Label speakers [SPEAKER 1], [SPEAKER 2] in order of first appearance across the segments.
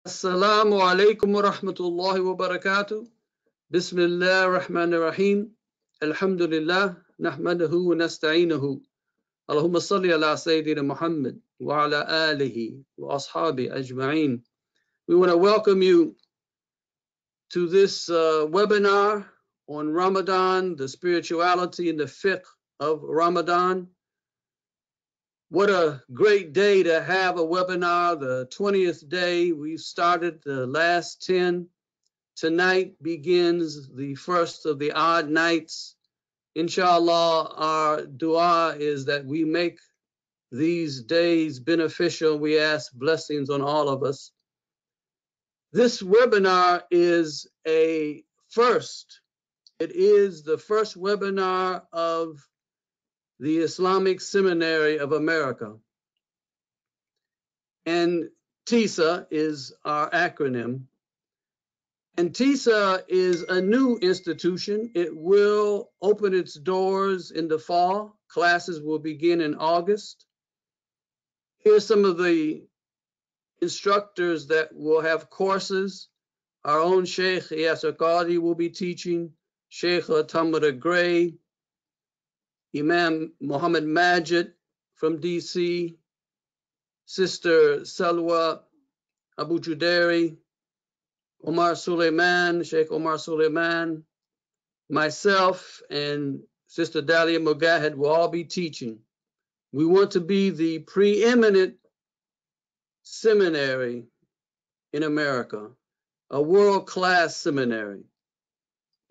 [SPEAKER 1] Assalamu alaikum wa rahmatullahi wa barakatuh. Bismillah ar-Rahman ar-Rahim. Alhamdulillah. Nahmadahu wa nasta'inuhu. Allahumma salli ala Sayyidina Muhammad wa ala alihi wa ashabi ajma'in. We want to welcome you to this webinar on Ramadan, the spirituality and the fiqh of Ramadan. What a great day to have a webinar, the 20th day. We've started the last 10. Tonight begins the first of the odd nights. Inshallah, our dua is that we make these days beneficial. We ask blessings on all of us. This webinar is a first. It is the first webinar of the Islamic Seminary of America. And TISA is our acronym. And TISA is a new institution. It will open its doors in the fall. Classes will begin in August. Here's some of the instructors that will have courses. Our own Sheikh Yasir Qadhi will be teaching, Sheikh Tamara Gray, Imam Muhammad Majid from DC, Sister Salwa Abu Judairi, Omar Suleiman, Sheikh Omar Suleiman, myself, and Sister Dalia Mugahed will all be teaching. We want to be the preeminent seminary in America, a world-class seminary.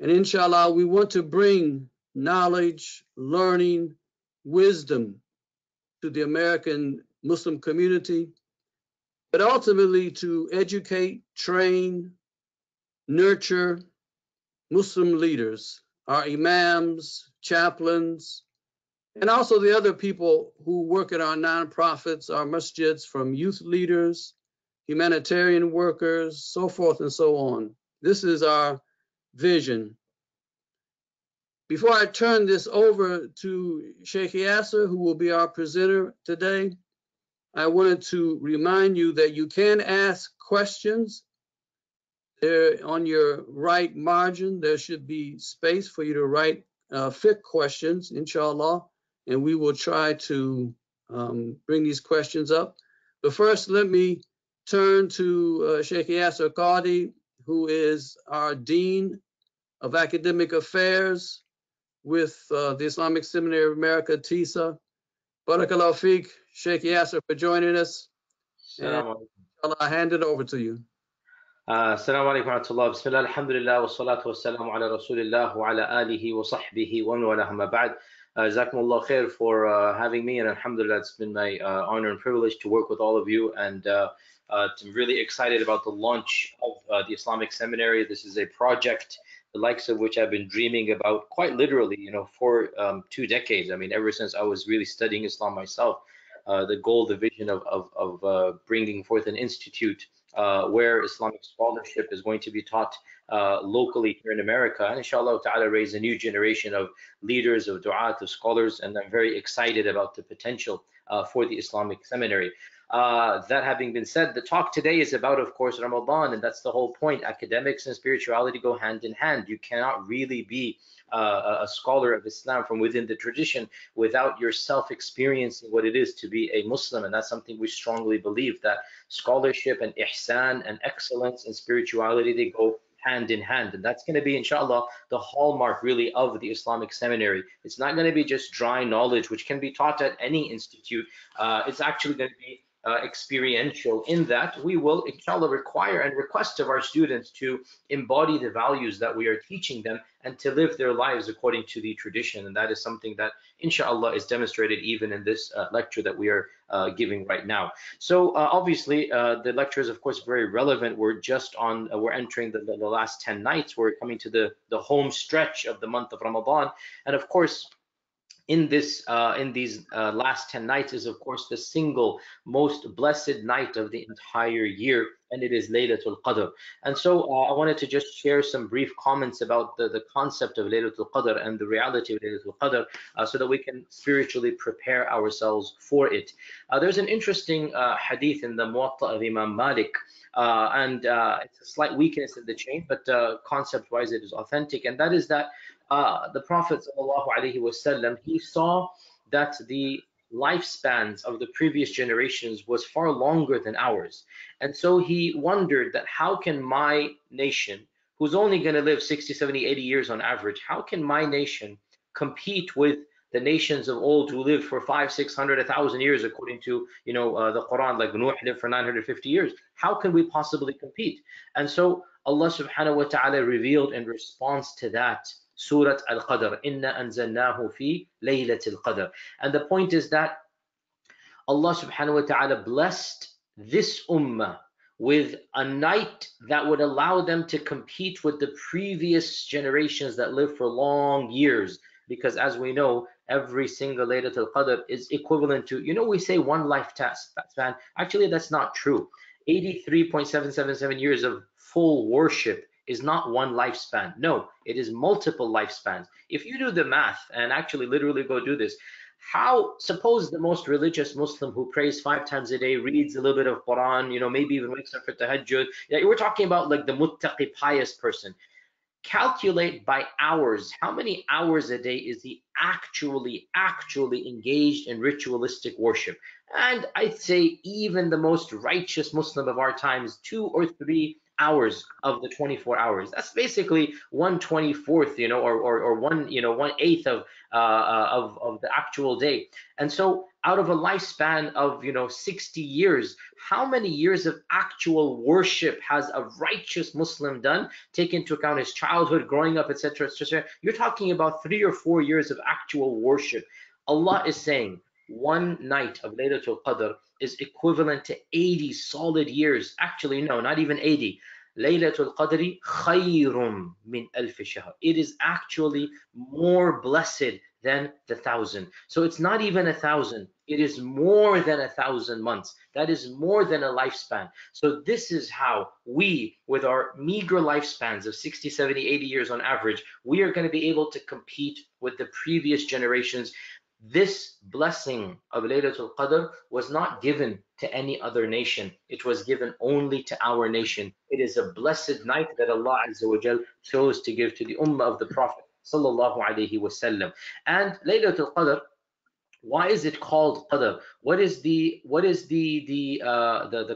[SPEAKER 1] And inshallah, we want to bring knowledge, learning, wisdom to the American Muslim community, but ultimately to educate, train, nurture Muslim leaders, our imams, chaplains, and also the other people who work at our nonprofits, our masjids, from youth leaders, humanitarian workers, so forth and so on. This is our vision. Before I turn this over to Sheikh Yasir, who will be our presenter today, I wanted to remind you that you can ask questions. There on your right margin, there should be space for you to write fiqh questions, inshallah, and we will try to bring these questions up. But first, let me turn to Sheikh Yasir Qadhi, who is our Dean of Academic Affairs with the Islamic Seminary of America, TISA. Barakallahu Fiqh, Sheikh Yasir, for joining us. And I'll hand it over to you.
[SPEAKER 2] Assalamu alaikum wa rahmatullah. Bismillah, alhamdulillah, wa salatu wa salamu ala rasulillah wa ala alihi wa sahbihi wa man wala amma ba'd. Jazakumullah khair for having me, and alhamdulillah, it's been my honor and privilege to work with all of you, and I'm really excited about the launch of the Islamic Seminary. This is a project the likes of which I've been dreaming about quite literally, for 2 decades. I mean, ever since I was really studying Islam myself, the goal, the vision of bringing forth an institute where Islamic scholarship is going to be taught locally here in America, and inshallah ta'ala raise a new generation of leaders, of du'at, of scholars, and I'm very excited about the potential for the Islamic Seminary. That having been said, the talk today is about, of course, Ramadan, and that's the whole point. Academics and spirituality go hand in hand. You cannot really be a scholar of Islam from within the tradition without yourself experiencing what it is to be a Muslim, and that's something we strongly believe, that scholarship and ihsan and excellence and spirituality, they go hand in hand, and that's going to be, inshallah, the hallmark really of the Islamic Seminary. It's not going to be just dry knowledge which can be taught at any institute. It's actually going to be experiential, in that we will, inshallah, require and request of our students to embody the values that we are teaching them and to live their lives according to the tradition. And that is something that, inshallah, is demonstrated even in this lecture that we are giving right now. So obviously the lecture is, of course, very relevant. We're just on, we're entering the last 10 nights. We're coming to the home stretch of the month of Ramadan. And of course, in these last 10 nights is, of course, the single most blessed night of the entire year, and it is Laylatul Qadr. And so I wanted to just share some brief comments about the concept of Laylatul Qadr and the reality of Laylatul Qadr, so that we can spiritually prepare ourselves for it. There's an interesting hadith in the Muwatta of Imam Malik, and it's a slight weakness in the chain, but concept-wise it is authentic, and that is that the Prophet ﷺ, he saw that the lifespans of the previous generations was far longer than ours. And so he wondered that how can my nation, who's only going to live 60, 70, 80 years on average, how can my nation compete with the nations of old who lived for 500, 600, 1,000 years, according to the Quran, like Nuh lived for 950 years. How can we possibly compete? And so Allah subhanahu wa ta'ala revealed in response to that Surah Al-Qadr, Inna anzalnahu fi Laylatul Qadr. And the point is that Allah subhanahu wa ta'ala blessed this ummah with a night that would allow them to compete with the previous generations that lived for long years. Because as we know, every single Laylatul Qadr is equivalent to, we say one lifespan. Actually, that's not true. 83.777 years of full worship is not one lifespan. No, it is multiple lifespans. If you do the math and actually literally go do this, suppose the most religious Muslim who prays 5 times a day, reads a little bit of Quran, maybe even wakes up for tahajjud. We're talking about like the muttaqi, pious person. Calculate by hours, how many hours a day is he actually engaged in ritualistic worship? And I'd say even the most righteous Muslim of our times, 2 or 3 hours of the 24 hours. That's basically 1/24th, or 1/8 of the actual day. And so out of a lifespan of 60 years, how many years of actual worship has a righteous Muslim done? Take into account his childhood, growing up, etc., etc. You're talking about 3 or 4 years of actual worship. Allah is saying one night of Laylatul Qadr is equivalent to 80 solid years. Actually, no, not even 80. Laylatul Qadri khayrum min alf shahr. It is actually more blessed than the 1,000. So it's not even 1,000. It is more than 1,000 months. That is more than a lifespan. So this is how we, with our meager lifespans of 60, 70, 80 years on average, we are going to be able to compete with the previous generations. This blessing of Laylatul Qadr was not given to any other nation. It was given only to our nation. It is a blessed night that Allah Azza wa Jal chose to give to the ummah of the Prophet sallallahu alaihi wasallam. And Laylatul Qadr, why is it called Qadr? What is the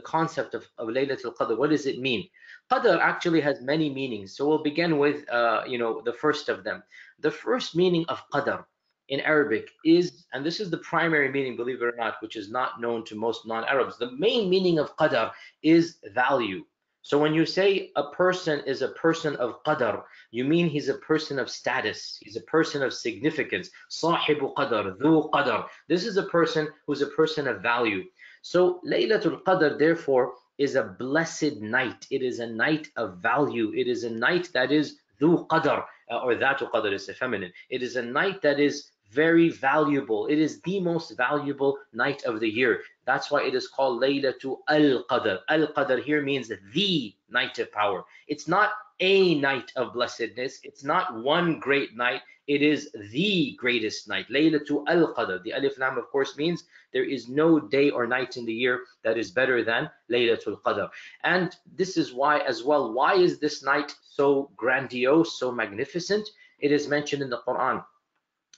[SPEAKER 2] concept of Laylatul Qadr? What does it mean? Qadr actually has many meanings. So we'll begin with the first of them. The first meaning of Qadr in Arabic is, and this is the primary meaning, believe it or not, which is not known to most non-Arabs. The main meaning of Qadr is value. So when you say a person is a person of Qadr, you mean he's a person of status. He's a person of significance. Sahibu Qadr, dhu Qadr. This is a person who's a person of value. So Laylatul Qadr, therefore, is a blessed night. It is a night of value. It is a night that is dhu Qadr, or dhatu Qadr is the feminine. It is a night that is very valuable. It is the most valuable night of the year. That's why it is called Laylatul Qadr. Al-Qadr here means the night of power. It's not a night of blessedness. It's not one great night. It is the greatest night. Laylatul Qadr. The Alif Lam, of course, means there is no day or night in the year that is better than Laylatul Qadr. And this is why as well, why is this night so grandiose, so magnificent? It is mentioned in the Quran.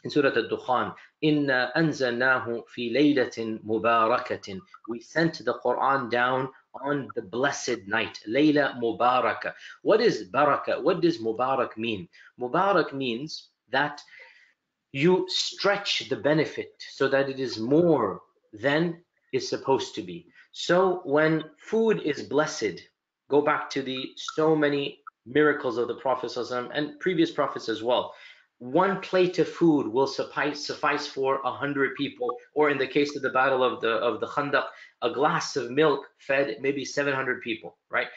[SPEAKER 2] In Surah Al-Dukhan, Inna anzalnahu fi laylatin mubarakatin. We sent the Quran down on the blessed night, Layla Mubaraka. What is baraka? What does Mubarak mean? Mubarak means that you stretch the benefit so that it is more than is supposed to be. So when food is blessed, go back to the so many miracles of the Prophet and previous prophets as well. One plate of food will suffice for 100 people, or in the case of the battle of the Khandaq, a glass of milk fed maybe 700 people, right?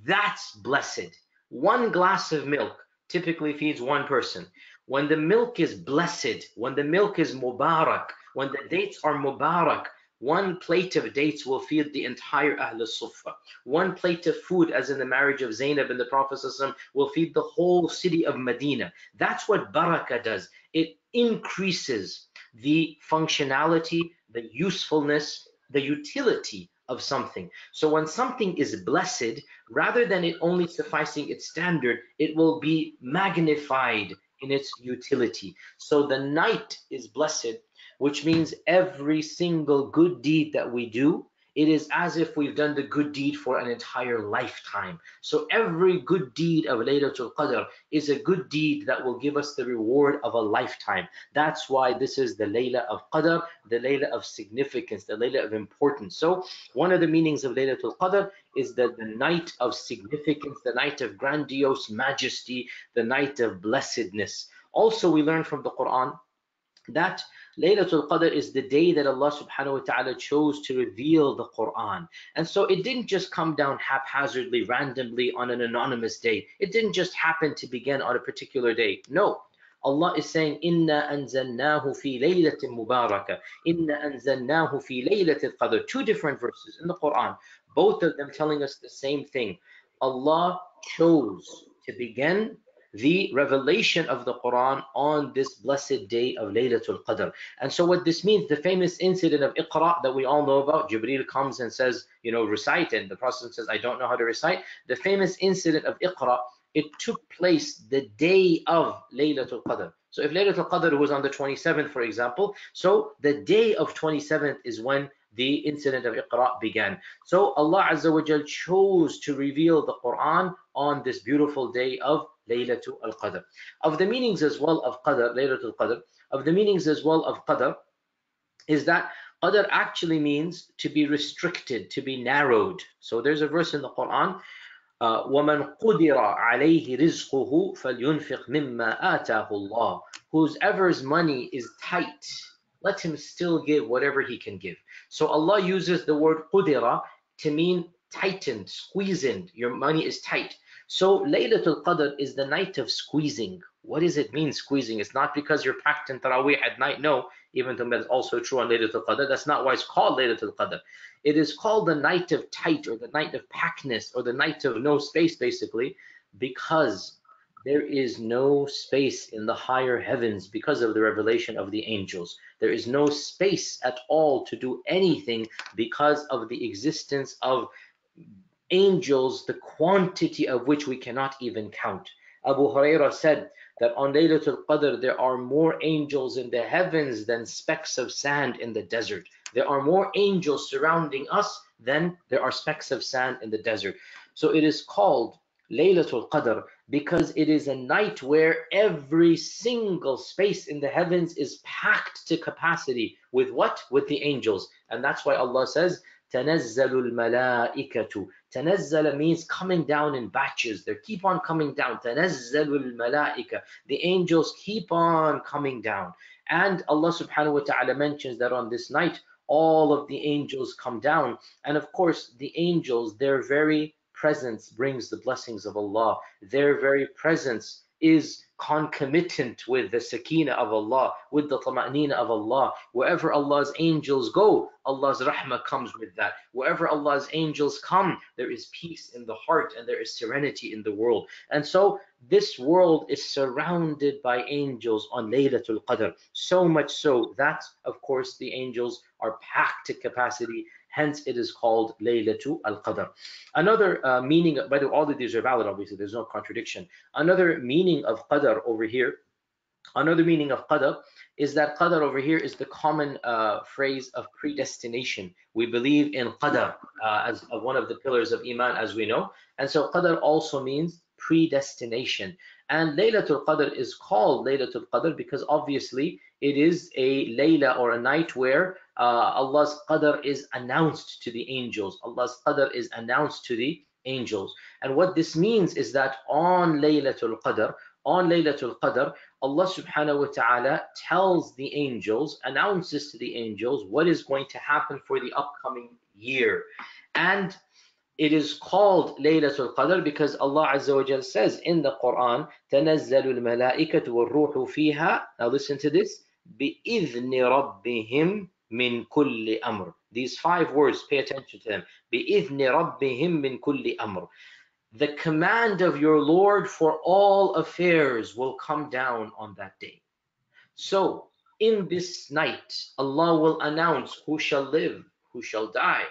[SPEAKER 2] That's blessed. One glass of milk typically feeds one person. When the milk is blessed, when the milk is mubarak, when the dates are mubarak, One plate of dates will feed the entire Ahl al-Suffah. One plate of food, as in the marriage of Zainab and the Prophet ﷺ, will feed the whole city of Medina. That's what barakah does. It increases the functionality, the usefulness, the utility of something. So when something is blessed, rather than it only sufficing its standard, it will be magnified in its utility. So the night is blessed, which means every single good deed that we do, it is as if we've done the good deed for an entire lifetime. So every good deed of Laylatul Qadr is a good deed that will give us the reward of a lifetime. That's why this is the Layla of Qadr, the Layla of significance, the Layla of importance. So one of the meanings of Laylatul Qadr is that the night of significance, the night of grandiose majesty, the night of blessedness. Also, we learn from the Quran that Laylatul Qadr is the day that Allah subhanahu wa ta'ala chose to reveal the Quran. And so it didn't just come down haphazardly, randomly on an anonymous day. It didn't just happen to begin on a particular day. No. Allah is saying, Inna anzalnahu fi laylatin mubarakah. Inna anzalnahu fi laylatil qadr. Two different verses in the Quran, both of them telling us the same thing. Allah chose to begin the revelation of the Quran on this blessed day of Laylatul Qadr. And so what this means, the famous incident of Iqra that we all know about, Jibreel comes and says, recite, and the Prophet says, I don't know how to recite. The famous incident of Iqra, it took place the day of Laylatul Qadr. So if Laylatul Qadr was on the 27th, for example, so the day of 27th is when the incident of Iqra began. So Allah Azza wa Jal chose to reveal the Quran on this beautiful day of Laylatul Qadr. Of the meanings as well of Qadr, Laylatul Qadr, of the meanings as well of Qadr is that Qadr actually means to be restricted, to be narrowed. So there's a verse in the Quran, وَمَنْ قُدِرَ عَلَيْهِ رِزْقُهُ فَلْيُنْفِقْ مِمَّا آتَاهُ اللَّهُ. Whosever's money is tight, let him still give whatever he can give. So Allah uses the word qudira to mean tightened, squeezed. Your money is tight. So Laylatul Qadr is the night of squeezing. What does it mean, squeezing? It's not because you're packed in taraweeh at night. No, even though that's also true on Laylatul Qadr. That's not why it's called Laylatul Qadr. It is called the night of tight, or the night of packness, or the night of no space, basically, because there is no space in the higher heavens because of the revelation of the angels. There is no space at all to do anything because of the existence of angels, the quantity of which we cannot even count. Abu Hurairah said that on Laylatul Qadr there are more angels in the heavens than specks of sand in the desert. There are more angels surrounding us than there are specks of sand in the desert. So it is called Laylatul Qadr because it is a night where every single space in the heavens is packed to capacity with what? With the angels. And that's why Allah says, تَنَزَّلُ الْمَلَائِكَةُ. Tanazzala means coming down in batches. They keep on coming down. Tanazzalul malaika. The angels keep on coming down. And Allah subhanahu wa ta'ala mentions that on this night, all of the angels come down. And of course, the angels, their very presence brings the blessings of Allah. Their very presence is concomitant with the sakina of Allah, with the tama'nina of Allah. Wherever Allah's angels go, Allah's rahmah comes with that. Wherever Allah's angels come, there is peace in the heart and there is serenity in the world. And so this world is surrounded by angels on Laylatul Qadr. So much so that, of course, the angels are packed to capacity. Hence, it is called Laylatul Qadr. Another meaning, by the way, all of these are valid, obviously, there's no contradiction. Another meaning of Qadr over here, another meaning of Qadr is that Qadr over here is the common phrase of predestination. We believe in Qadr as one of the pillars of Iman, as we know. And so Qadr also means predestination. And Laylatul Qadr is called Laylatul Qadr because obviously it is a Layla, or a night where Allah's Qadr is announced to the angels. Allah's Qadr is announced to the angels. And what this means is that on Laylatul Qadr, Allah subhanahu wa ta'ala tells the angels, announces to the angels what is going to happen for the upcoming year. And it is called Laylatul Qadr because Allah Azza wa Jal says in the Quran, تَنَزَّلُ الْمَلَائِكَةُ وَالْرُوحُ فِيهَا. Now listen to this. بِإِذْنِ رَبِّهِمْ مِنْ كُلِّ أَمْرٍ. These 5 words, pay attention to them. بِإِذْنِ رَبِّهِمْ مِنْ كُلِّ أَمْرٍ. The command of your Lord for all affairs will come down on that day. So, in this night, Allah will announce who shall live, who shall die,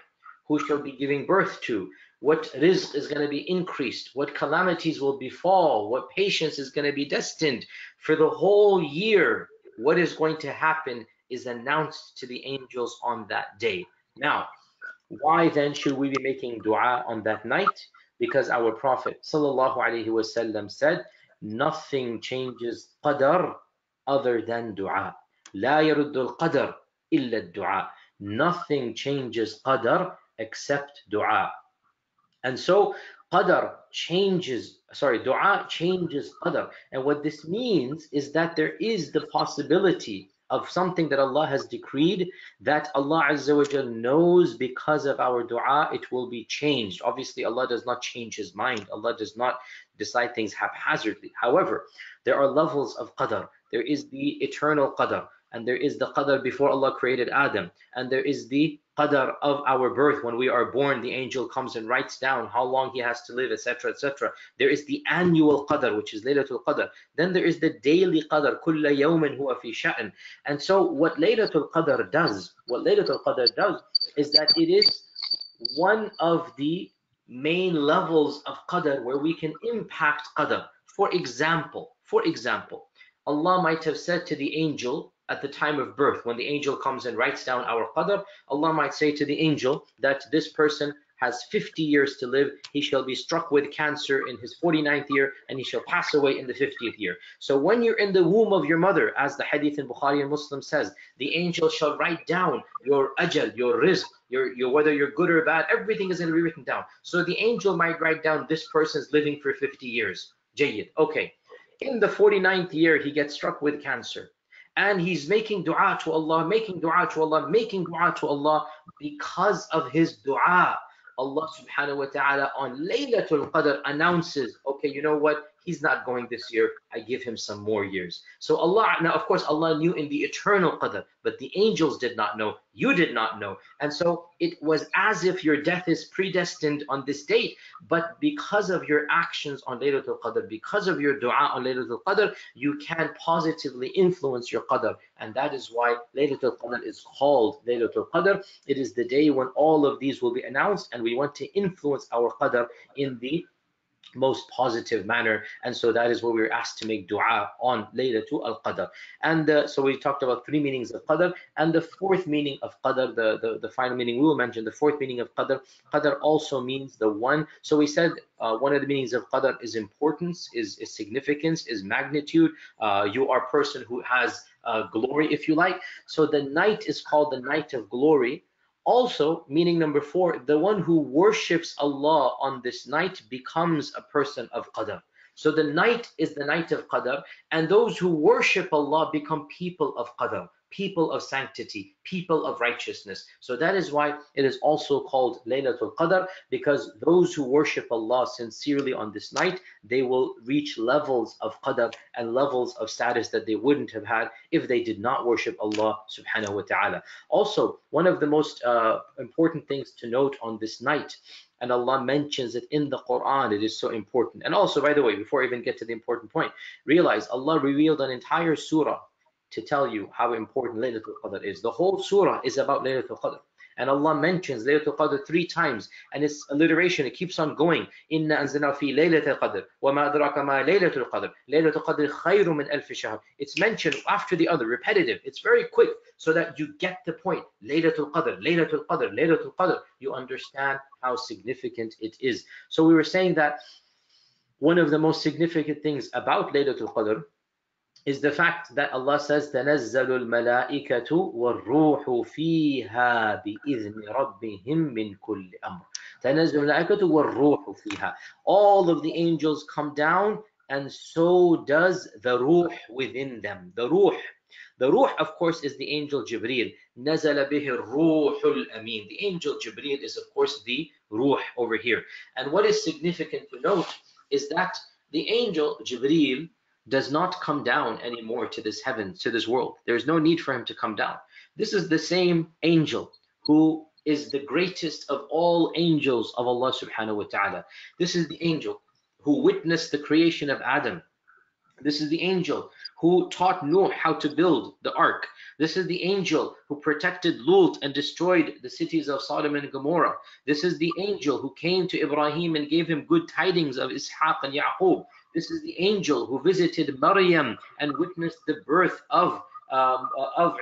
[SPEAKER 2] who shall be giving birth to, what rizq is going to be increased, what calamities will befall, what patience is going to be destined for the whole year. What is going to happen is announced to the angels on that day. Now, why then should we be making dua on that night? Because our Prophet ﷺ said, nothing changes qadr other than dua. لا يرد القدر إلا الدعاء. Nothing changes qadr except dua. And so dua changes qadr. And what this means is that there is the possibility of something that Allah has decreed that Allah Azza wa Jal knows because of our dua it will be changed. Obviously Allah does not change His mind. Allah does not decide things haphazardly. However, there are levels of qadr. There is the eternal qadr, and there is the qadr before Allah created Adam, and there is the qadr of our birth. When we are born, the angel comes and writes down how long he has to live, etc., etc. There is the annual qadr, which is Laylatul Qadr. Then there is the daily qadr, kulla yawmin huwa fi sha'n. And so what Laylatul Qadr does, is that it is one of the main levels of qadr where we can impact qadr. For example, Allah might have said to the angel at the time of birth, when the angel comes and writes down our qadr, Allah might say to the angel that this person has 50 years to live, he shall be struck with cancer in his 49th year, and he shall pass away in the 50th year. So when you're in the womb of your mother, as the hadith in Bukhari and Muslim says, the angel shall write down your ajal, your rizq, your whether you're good or bad, everything is going to be written down. So the angel might write down this person's living for 50 years. Jayyid. Okay. In the 49th year, he gets struck with cancer. And he's making dua to Allah, because of his dua. Allah subhanahu wa ta'ala on Laylatul Qadr announces, okay, you know what? He's not going this year. I give him some more years. So Allah, now of course Allah knew in the eternal Qadr, but the angels did not know. You did not know. And so it was as if your death is predestined on this date, but because of your actions on Laylatul Qadr, because of your dua on Laylatul Qadr, you can positively influence your Qadr. And that is why Laylatul Qadr is called Laylatul Qadr. It is the day when all of these will be announced, and we want to influence our Qadr in the most positive manner. And so that is what we were asked to make dua on Laylatul Qadr. And so we talked about 3 meanings of Qadr, and the 4th meaning of Qadr, the final meaning we will mention, the 4th meaning of Qadr also means the one. So we said one of the meanings of Qadr is importance, is significance, is magnitude. You are a person who has glory, if you like. So the night is called the night of glory. Also, meaning number 4, the one who worships Allah on this night becomes a person of Qadr. So the night is the night of Qadr, and those who worship Allah become people of Qadr, people of sanctity, people of righteousness. So that is why it is also called Laylatul Qadr, because those who worship Allah sincerely on this night, they will reach levels of Qadr and levels of status that they wouldn't have had if they did not worship Allah subhanahu wa ta'ala. Also, one of the most important things to note on this night, and Allah mentions it in the Quran, it is so important. And also, by the way, before I even get to the important point, realize Allah revealed an entire surah to tell you how important Laylatul Qadr is. The whole surah is about Laylatul Qadr. And Allah mentions Laylatul Qadr 3 times, and its alliteration, it keeps on going. Inna anzalna fi Laylatul Qadr, wa ma adraka ma Laylatul Qadr, Laylatul Qadr khayru min alf shahr. It's mentioned after the other, repetitive. It's very quick, so that you get the point. Laylatul Qadr, Laylatul Qadr, Laylatul Qadr. You understand how significant it is. So we were saying that one of the most significant things about Laylatul Qadr is the fact that Allah says, تَنَزَّلُ الْمَلَائِكَةُ وَالرُّوحُ فِيهَا بِإِذْنِ رَبِّهِمْ مِنْ كُلِّ أَمْرٍ. تَنَزَّلُ الْمَلَائِكَةُ وَالرُّوحُ فِيهَا. All of the angels come down, and so does the ruh within them. The ruh, of course, is the angel Jibreel. نَزَلَ بِهِ الرُّوحُ الْأَمِينَ. The angel Jibreel is, of course, the ruh over here. And what is significant to note is that the angel Jibreel does not come down anymore to this heaven, to this world. There's no need for him to come down. This is the same angel who is the greatest of all angels of Allah subhanahu wa ta'ala. This is the angel who witnessed the creation of Adam. This is the angel who taught Nuh how to build the ark. This is the angel who protected Lut and destroyed the cities of Sodom and Gomorrah. This is the angel who came to Ibrahim and gave him good tidings of Ishaq and Yaqub. This is the angel who visited Maryam and witnessed the birth of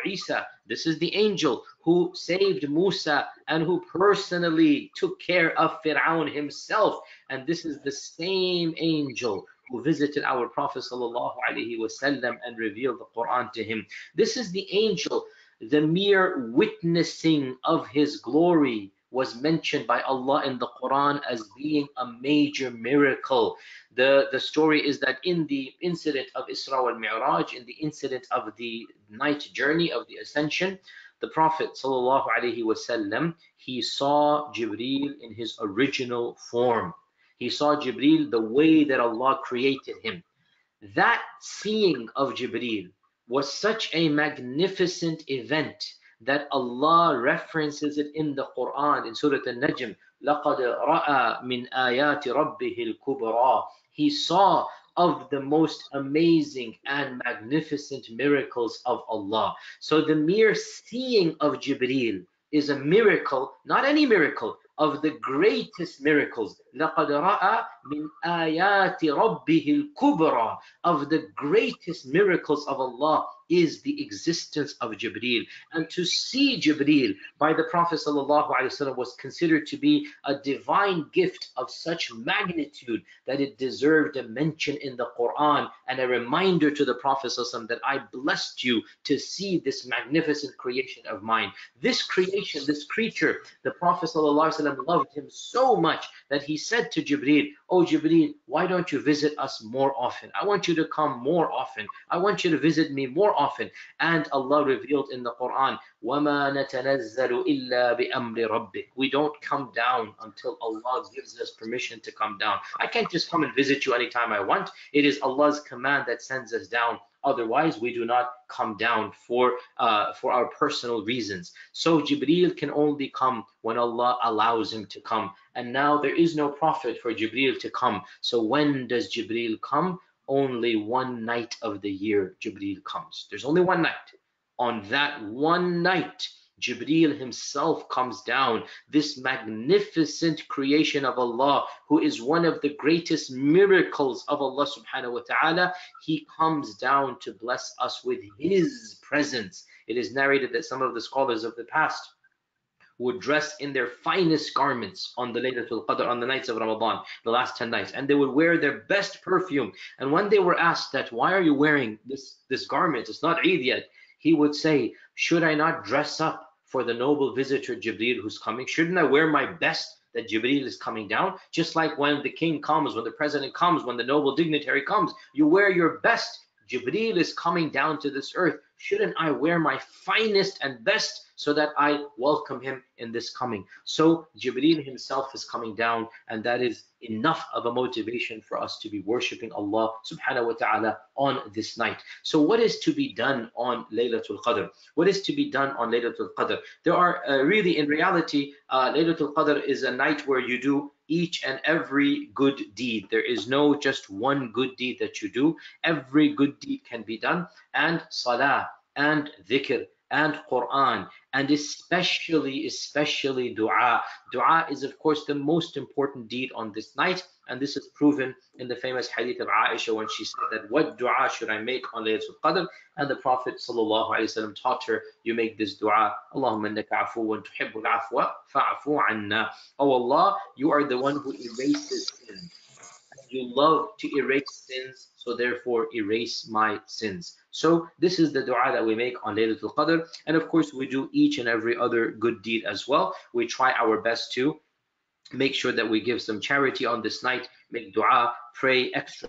[SPEAKER 2] Isa. This is the angel who saved Musa and who personally took care of Fir'aun himself. And this is the same angel who visited our Prophet ﷺ and revealed the Quran to him. This is the angel. The mere witnessing of his glory was mentioned by Allah in the Quran as being a major miracle. The story is that in the incident of Isra wal Mi'raj, in the incident of the night journey of the ascension, the Prophet ﷺ, he saw Jibreel in his original form. He saw Jibreel the way that Allah created him. That seeing of Jibreel was such a magnificent event that Allah references it in the Quran in Surah An-Najm. لَقَدْ رَأَى مِنْ آيَاتِ رَبِّهِ الْكُبْرَى. He saw of the most amazing and magnificent miracles of Allah. So the mere seeing of Jibreel is a miracle, not any miracle, of the greatest miracles. لَقَدْ رَأَى مِنْ آيَاتِ رَبِّهِ الْكُبْرَى. Of the greatest miracles of Allah is the existence of Jibreel. And to see Jibreel by the Prophet ﷺ was considered to be a divine gift of such magnitude that it deserved a mention in the Quran and a reminder to the Prophet ﷺ that I blessed you to see this magnificent creation of mine. This creation, this creature, the Prophet ﷺ loved him so much that he said to Jibreel, "Oh Jibreel, why don't you visit us more often? I want you to come more often. I want you to visit me more often." And Allah revealed in the Quran, وَمَا نَتَنَزَّلُ إِلَّا بِأَمْرِ رَبِّكَ. We don't come down until Allah gives us permission to come down. I can't just come and visit you anytime I want. It is Allah's command that sends us down. Otherwise, we do not come down for our personal reasons. So Jibreel can only come when Allah allows him to come. And now there is no prophet for Jibreel to come. So when does Jibreel come? Only one night of the year Jibreel comes. There's only one night. On that one night, Jibreel himself comes down, this magnificent creation of Allah, who is one of the greatest miracles of Allah subhanahu wa ta'ala. He comes down to bless us with his presence. It is narrated that some of the scholars of the past would dress in their finest garments on the Laylatul Qadr, on the nights of Ramadan, the last 10 nights, and they would wear their best perfume. And when they were asked that, why are you wearing this garment? It's not Eid yet. He would say, should I not dress up for the noble visitor Jibreel who's coming? Shouldn't I wear my best that Jibreel is coming down? Just like when the king comes, when the president comes, when the noble dignitary comes, you wear your best. Jibreel is coming down to this earth. Shouldn't I wear my finest and best so that I welcome him in this coming? So Jibreel himself is coming down, and that is enough of a motivation for us to be worshipping Allah subhanahu wa ta'ala on this night. So what is to be done on Laylatul Qadr? What is to be done on Laylatul Qadr? There are really, in reality, Laylatul Qadr is a night where you do each and every good deed. There is no just one good deed that you do. Every good deed can be done, and salah and dhikr and Quran, and especially dua. Dua is, of course, the most important deed on this night, and this is proven in the famous hadith of Aisha when she said that, what dua should I make on Laylatul Qadr? And the Prophet ﷺ taught her, you make this dua, Allahumma innaka afuwun tuhibbul afwa fa'afu anna. Oh Allah, you are the one who erases sins. You love to erase sins, so therefore erase my sins. So this is the dua that we make on Laylatul Qadr, and of course we do each and every other good deed as well. We try our best to make sure that we give some charity on this night, make dua, pray extra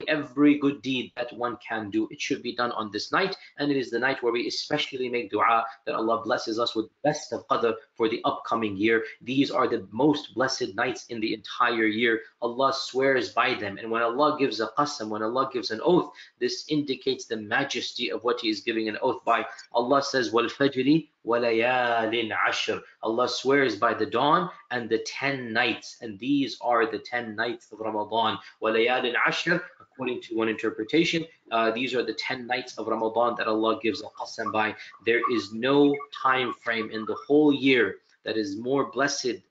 [SPEAKER 2] every good deed that one can do, it should be done on this night, and it is the night where we especially make dua that Allah blesses us with the best of Qadr for the upcoming year. These are the most blessed nights in the entire year. Allah swears by them, and when Allah gives a qasam, when Allah gives an oath, this indicates the majesty of what He is giving an oath by. Allah says, "Wal fajri wa layalin ashr." Allah swears by the dawn and the 10 nights, and these are the 10 nights of Ramadan. Wa layalin ashr, according to one interpretation, these are the 10 nights of Ramadan that Allah gives a qasam by. There is no time frame in the whole year that is more blessed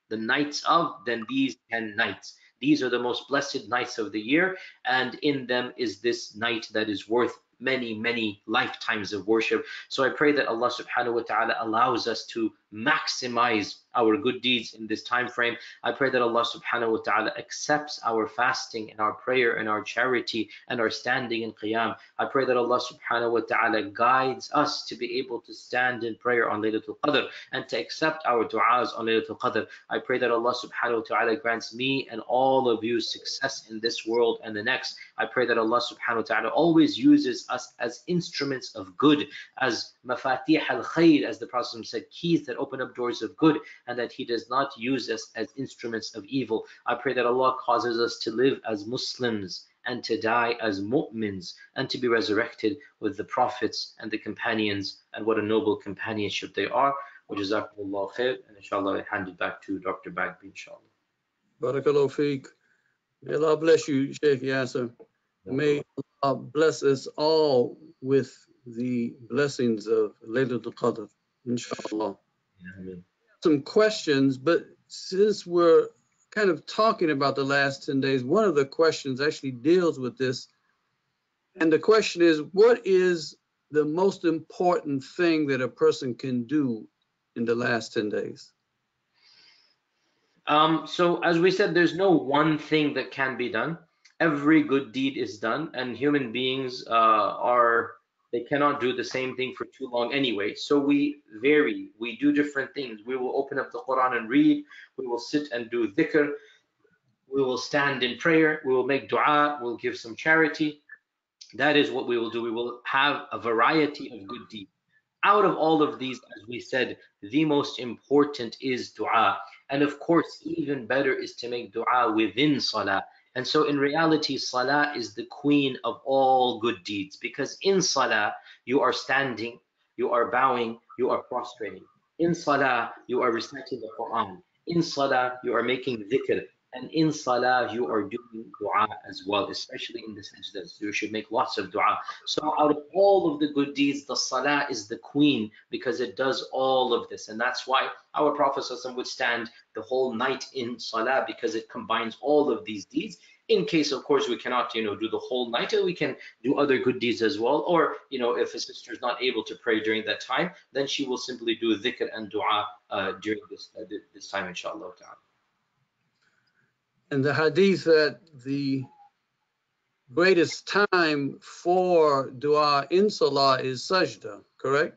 [SPEAKER 2] the nights of than these 10 nights. These are the most blessed nights of the year, and in them is this night that is worth many lifetimes of worship. So I pray that Allah subhanahu wa ta'ala allows us to maximize our good deeds in this time frame. I pray that Allah subhanahu wa ta'ala accepts our fasting and our prayer and our charity and our standing in qiyam. I pray that Allah subhanahu wa ta'ala guides us to be able to stand in prayer on Laylatul Qadr and to accept our du'as on Laylatul Qadr. I pray that Allah subhanahu wa ta'ala grants me and all of you success in this world and the next. I pray that Allah subhanahu wa ta'ala always uses us as instruments of good, as mafatih al-khair, as the Prophet said, keys that open up doors of good, and that He does not use us as instruments of evil. I pray that Allah causes us to live as Muslims and to die as mu'mins and to be resurrected with the prophets and the companions, and what a noble companionship they are. Wa jazakumullah khair, and inshallah I hand it back to Dr. Bagby, inshallah.
[SPEAKER 1] Barakallahu feek. May Allah bless you, Sheikh Yasir. May Allah bless us all with the blessings of Laylatul Qadr, inshallah.
[SPEAKER 2] Amen.
[SPEAKER 1] Some questions, but since we're kind of talking about the last 10 days, one of the questions actually deals with this. And the question is, what is the most important thing that a person can do in the last 10 days?
[SPEAKER 2] So as we said, there's no one thing that can be done. Every good deed is done, and human beings they cannot do the same thing for too long anyway. So we vary, we do different things. We will open up the Quran and read, we will sit and do dhikr, we will stand in prayer, we will make dua, we'll give some charity. That is what we will do. We will have a variety of good deeds. Out of all of these, as we said, the most important is dua. And of course, even better is to make dua within salah. And so in reality, salah is the queen of all good deeds, because in salah, you are standing, you are bowing, you are prostrating. In salah, you are reciting the Quran. In salah, you are making dhikr. And in salah, you are doing dua as well, especially in the sajdas. You should make lots of dua. So out of all of the good deeds, the salah is the queen, because it does all of this. And that's why our Prophet ﷺ would stand the whole night in salah, because it combines all of these deeds. In case, of course, we cannot, do the whole night, we can do other good deeds as well. Or, if a sister is not able to pray during that time, then she will simply do dhikr and dua during this time, inshallah ta'ala.
[SPEAKER 1] And the hadith that the greatest time for dua in salah is sajda, correct?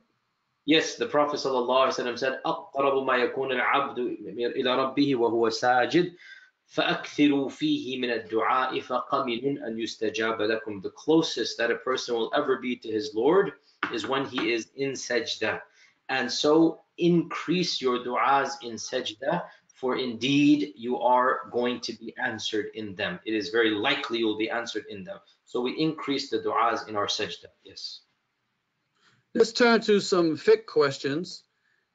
[SPEAKER 2] Yes, the Prophet ﷺ said, أقرب ما يكون العبد إلى ربه وهو ساجد فأكثروا فيه من الدعاء فقمن أن يستجاب لكم. The closest that a person will ever be to his Lord is when he is in sajda. And so increase your du'as in sajda, for indeed you are going to be answered in them. It is very likely you'll be answered in them. So we increase the du'as in our sajda. Yes.
[SPEAKER 1] Let's turn to some fiqh questions.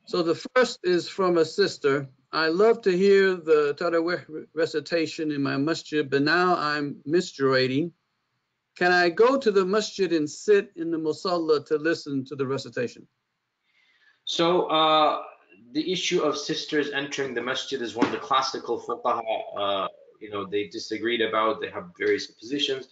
[SPEAKER 1] So the first is from a sister. I love to hear the taraweeh recitation in my masjid, but now I'm menstruating. Can I go to the masjid and sit in the musalla to listen to the recitation?
[SPEAKER 2] So the issue of sisters entering the masjid is one of the classical fuqaha, they disagreed about. They have various positions.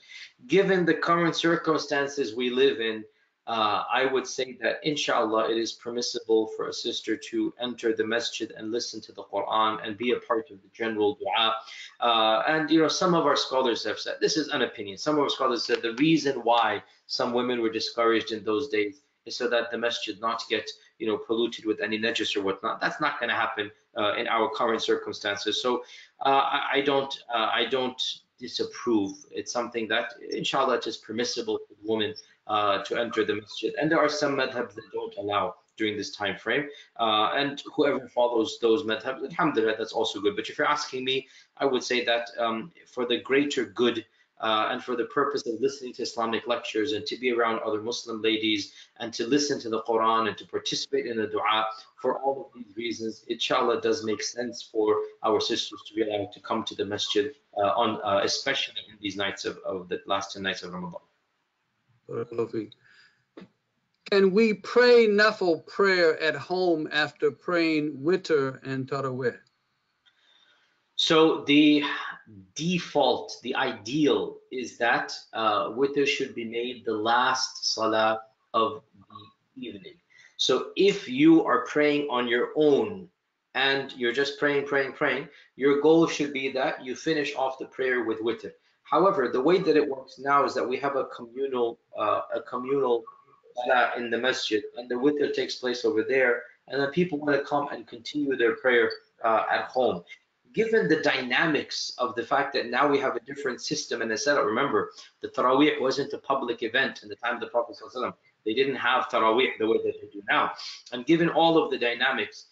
[SPEAKER 2] Given the current circumstances we live in, I would say that inshallah it is permissible for a sister to enter the masjid and listen to the Quran and be a part of the general dua. And some of our scholars have said, this is an opinion, some of our scholars said the reason why some women were discouraged in those days is so that the masjid not get polluted with any najis or whatnot. That's not going to happen in our current circumstances. So I don't disapprove. It's something that, inshallah, it is permissible for the woman to enter the masjid. And there are some madhabs that don't allow during this time frame. And whoever follows those madhabs, alhamdulillah, that's also good. But if you're asking me, I would say that for the greater good and for the purpose of listening to Islamic lectures and to be around other Muslim ladies and to listen to the Quran and to participate in the dua, for all of these reasons, inshallah, does make sense for our sisters to be allowed to come to the masjid especially in these nights of the last 10 nights of Ramadan.
[SPEAKER 1] Can we pray nafil prayer at home after praying witr and taraweeh?
[SPEAKER 2] So the default, the ideal is that witr should be made the last salah of the evening. So if you are praying on your own and you're just praying, your goal should be that you finish off the prayer with witr. However, the way that it works now is that we have a communal salah in the masjid, and the witr takes place over there, and then people want to come and continue their prayer at home. Given the dynamics of the fact that now we have a different system and a setup, remember, the taraweeh wasn't a public event in the time of the Prophet ﷺ. They didn't have taraweeh the way that they do now. And given all of the dynamics,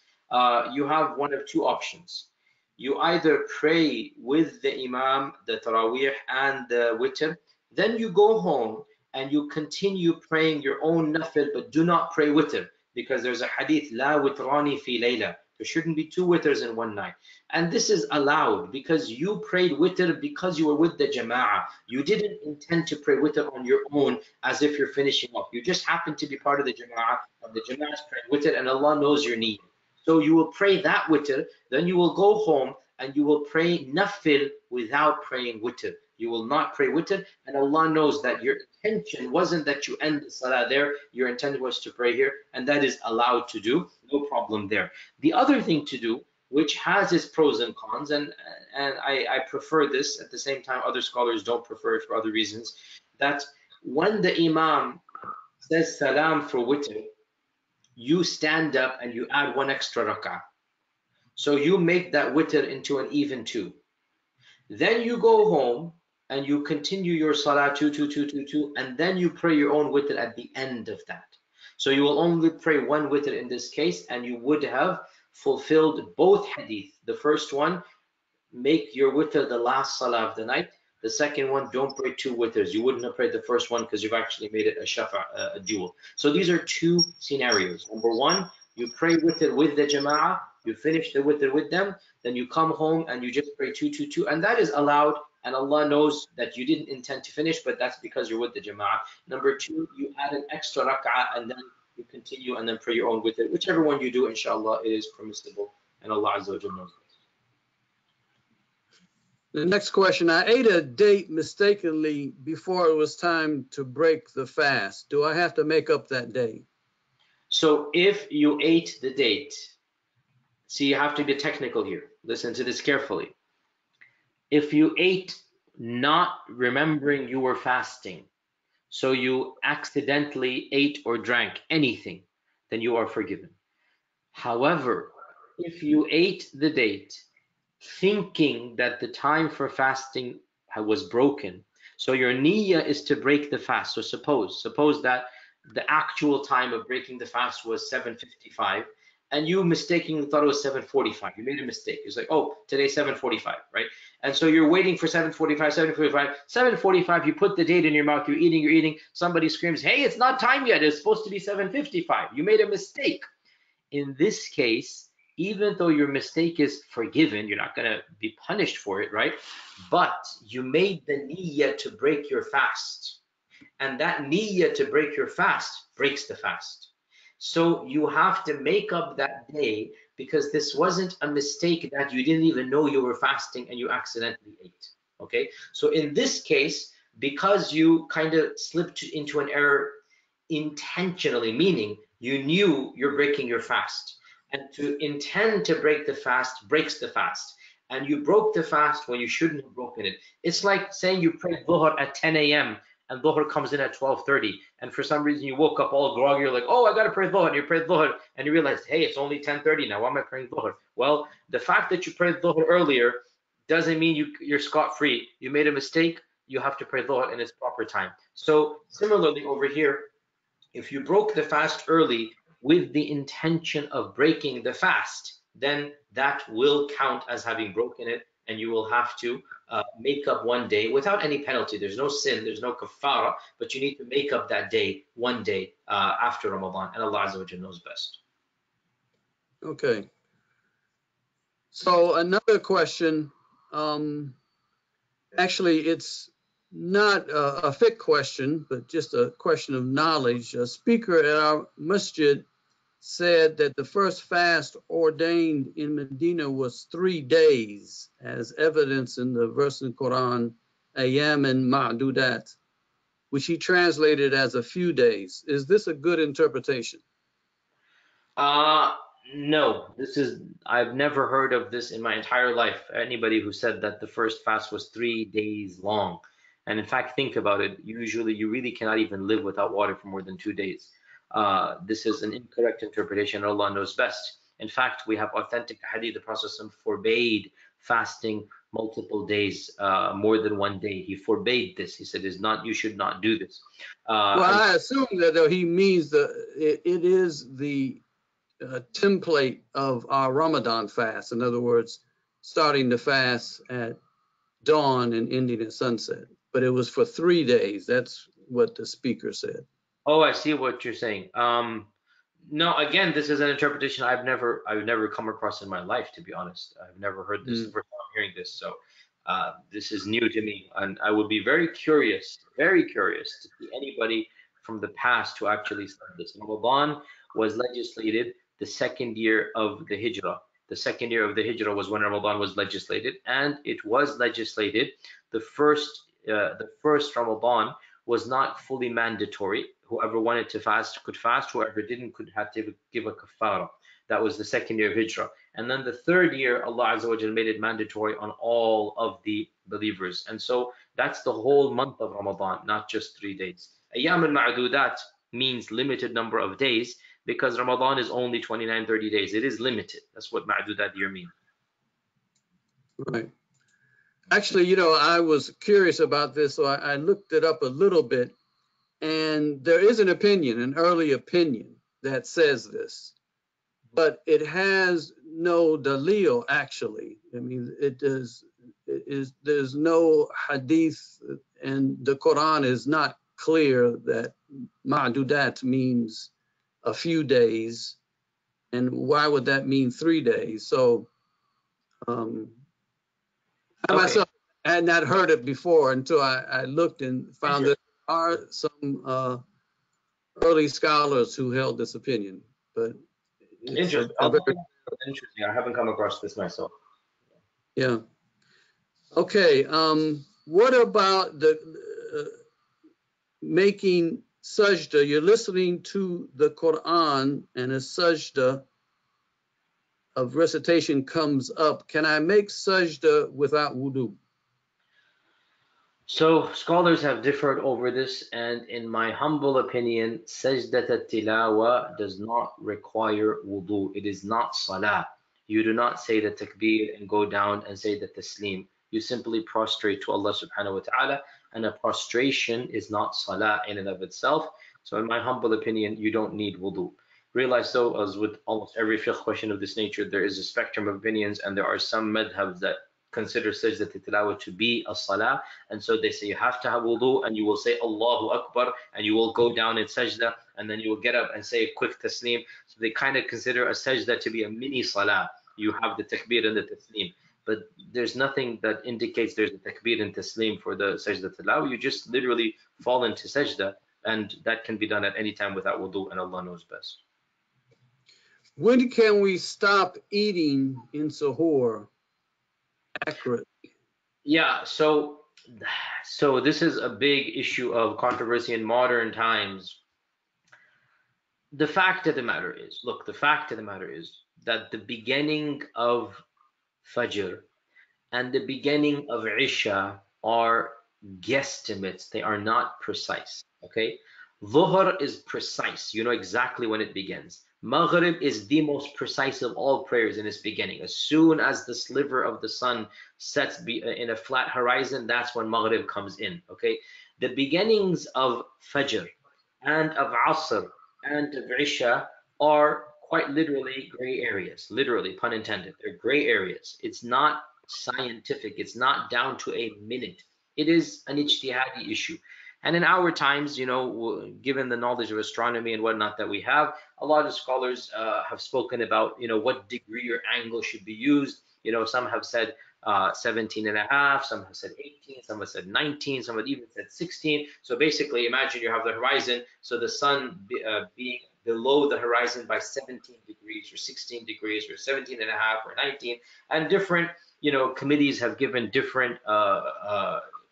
[SPEAKER 2] you have one of two options. You either pray with the imam, the taraweeh and the witr, then you go home and you continue praying your own nafil, but do not pray witr, because there's a hadith, la witrani fi layla. There shouldn't be two witrs in one night. And this is allowed because you prayed witr because you were with the jama'ah. You didn't intend to pray witr on your own as if you're finishing off. You just happened to be part of the jama'ah, and the jama'ah is praying witr, and Allah knows your need. So you will pray that witr, then you will go home and you will pray nafil without praying witr. You will not pray witr, and Allah knows that your intention wasn't that you end the salah there, your intent was to pray here, and that is allowed to do, no problem there. The other thing to do, which has its pros and cons, and I prefer this, at the same time other scholars don't prefer it for other reasons, that when the imam says salam for witr, you stand up and you add one extra rak'ah. So you make that witr into an even two. Then you go home and you continue your salah 2, 2, 2, 2, 2, and then you pray your own witr at the end of that. So you will only pray one witr in this case, and you would have fulfilled both hadith. The first one, make your witr the last salah of the night. The second one, don't pray two witrs. You wouldn't have prayed the first one because you've actually made it a shafa, a dual. So these are two scenarios. Number one, you pray witr with the jama'ah, you finish the witr with them, then you come home and you just pray 2, 2, 2, and that is allowed, and Allah knows that you didn't intend to finish, but that's because you're with the jama'ah. Number two, you add an extra rak'ah and then you continue and then pray your own witr. Whichever one you do, inshallah, it is permissible, and Allah Azza wa Jalla knows.
[SPEAKER 1] The next question, I ate a date mistakenly before it was time to break the fast. Do I have to make up that day?
[SPEAKER 2] So if you ate the date, see, you have to be technical here. Listen to this carefully. If you ate not remembering you were fasting, so you accidentally ate or drank anything, then you are forgiven. However, if you ate the date thinking that the time for fasting was broken, so your niyyah is to break the fast. So suppose that the actual time of breaking the fast was 7:55, and you mistakenly thought it was 7:45. You made a mistake. It's like, oh, today's 7:45, right? And so you're waiting for 7:45, you put the date in your mouth, you're eating, somebody screams, hey, it's not time yet, it's supposed to be 7:55. You made a mistake. In this case, even though your mistake is forgiven, you're not going to be punished for it, right? But you made the niyyah to break your fast. And that niyyah to break your fast breaks the fast. So you have to make up that day, because this wasn't a mistake that you didn't even know you were fasting and you accidentally ate, okay? So in this case, because you kind of slipped into an error intentionally, meaning you knew you're breaking your fast, and to intend to break the fast breaks the fast, and you broke the fast when you shouldn't have broken it. It's like saying you prayed dhuhr at 10 a.m. and dhuhr comes in at 12:30, and for some reason you woke up all groggy, you're like, oh, I gotta pray dhuhr, and you prayed dhuhr, and you realize, hey, it's only 10:30 now, why am I praying dhuhr? Well, the fact that you prayed dhuhr earlier doesn't mean you're scot-free. You made a mistake, you have to pray dhuhr in its proper time. So similarly over here, if you broke the fast early with the intention of breaking the fast, then that will count as having broken it, and you will have to make up one day without any penalty. There's no sin, there's no kafara, but you need to make up that day, one day after Ramadan, and Allah Azza wa Jalla knows best.
[SPEAKER 1] Okay. So another question, actually it's not a fiqh question, but just a question of knowledge. A speaker at our masjid said that the first fast ordained in Medina was 3 days, as evidence in the verse in the Quran, Ayyam and Ma'dudat, which he translated as a few days. Is this a good interpretation?
[SPEAKER 2] No, I've never heard of this in my entire life. Anybody who said that the first fast was 3 days long. And in fact, think about it. Usually you really cannot even live without water for more than 2 days. This is an incorrect interpretation. Allah knows best. In fact, we have authentic hadith. The Prophet forbade fasting multiple days, more than 1 day. He forbade this. He said, you should not do this.
[SPEAKER 1] Well, I assume that he means it is the template of our Ramadan fast. In other words, starting the fast at dawn and ending at sunset. But it was for 3 days. That's what the speaker said.
[SPEAKER 2] Oh, I see what you're saying. No, again, this is an interpretation I've never come across in my life, to be honest. I've never heard this. The first time I'm hearing this, so this is new to me, and I would be very curious to see anybody from the past who actually said this. Ramadan was legislated the second year of the Hijrah. The second year of the Hijrah was when Ramadan was legislated, and it was legislated. The first Ramadan was not fully mandatory. Whoever wanted to fast could fast. Whoever didn't could have to give a kafara. That was the second year of Hijrah. And then the third year, Allah Azza wa Jalla made it mandatory on all of the believers. And so that's the whole month of Ramadan, not just 3 days. Ayyam al-ma'dudat means limited number of days, because Ramadan is only 29, 30 days. It is limited. That's what ma'dudat here means.
[SPEAKER 1] Right. Actually, I was curious about this, so I looked it up a little bit, and there is an opinion, an early opinion, that says this, but it has no dalil, actually. I mean, there's no hadith, and the Quran is not clear that ma'dudat means a few days, and why would that mean 3 days? So, I myself had not heard it before until I looked and found that there are some early scholars who held this opinion. But it's
[SPEAKER 2] interesting. I haven't come across this myself.
[SPEAKER 1] Yeah. Okay. What about the making sajda? You're listening to the Quran and a sajda of recitation comes up. Can I make sajda without wudu?
[SPEAKER 2] So scholars have differed over this, and in my humble opinion, sajdat al-tilawa does not require wudu. It is not salah. You do not say the takbir and go down and say the taslim. You simply prostrate to Allah subhanahu wa ta'ala, and a prostration is not salah in and of itself. So in my humble opinion, you don't need wudu. Realize though, as with almost every fiqh question of this nature, there is a spectrum of opinions, and there are some madhabs that consider sajda tilawah to be a salah, and so they say you have to have wudu, and you will say Allahu Akbar, and you will go down in sajda, and then you will get up and say a quick taslim. So they kind of consider a sajda to be a mini salah. You have the takbir and the taslim, but there's nothing that indicates there's a takbir and taslim for the sajda tilawah. You just literally fall into sajda, and that can be done at any time without wudu, and Allah knows best.
[SPEAKER 1] When can we stop eating in suhoor accurately?
[SPEAKER 2] Yeah, so this is a big issue of controversy in modern times. The fact of the matter is, look, the fact of the matter is that the beginning of Fajr and the beginning of Isha are guesstimates. They are not precise, okay? Dhuhr is precise. You know exactly when it begins. Maghrib is the most precise of all prayers in its beginning. As soon as the sliver of the sun sets in a flat horizon, that's when Maghrib comes in. Okay, the beginnings of Fajr and of Asr and of Isha are quite literally gray areas. Literally, pun intended. They're gray areas. It's not scientific. It's not down to a minute. It is an ijtihadi issue. And in our times, you know, given the knowledge of astronomy and whatnot that we have, a lot of scholars have spoken about, you know, what degree or angle should be used. You know, some have said 17 and a half, some have said 18, some have said 19, some have even said 16. So basically, imagine you have the horizon, so the sun being below the horizon by 17 degrees or 16 degrees or 17 and a half or 19, and different, you know, committees have given different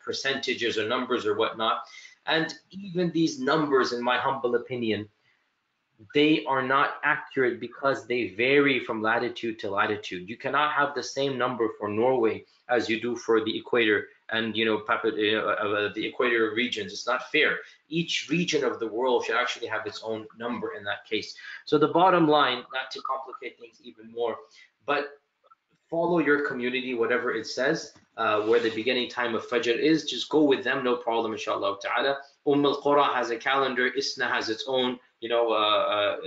[SPEAKER 2] percentages or numbers or whatnot. And even these numbers, in my humble opinion, they are not accurate because they vary from latitude to latitude. You cannot have the same number for Norway as you do for the equator and, you know, the equator regions. It's not fair. Each region of the world should actually have its own number in that case. So the bottom line, not to complicate things even more, but follow your community, whatever it says, where the beginning time of Fajr is, just go with them, no problem, inshallah ta'ala. Al-Qura has a calendar, Isna has its own, you know,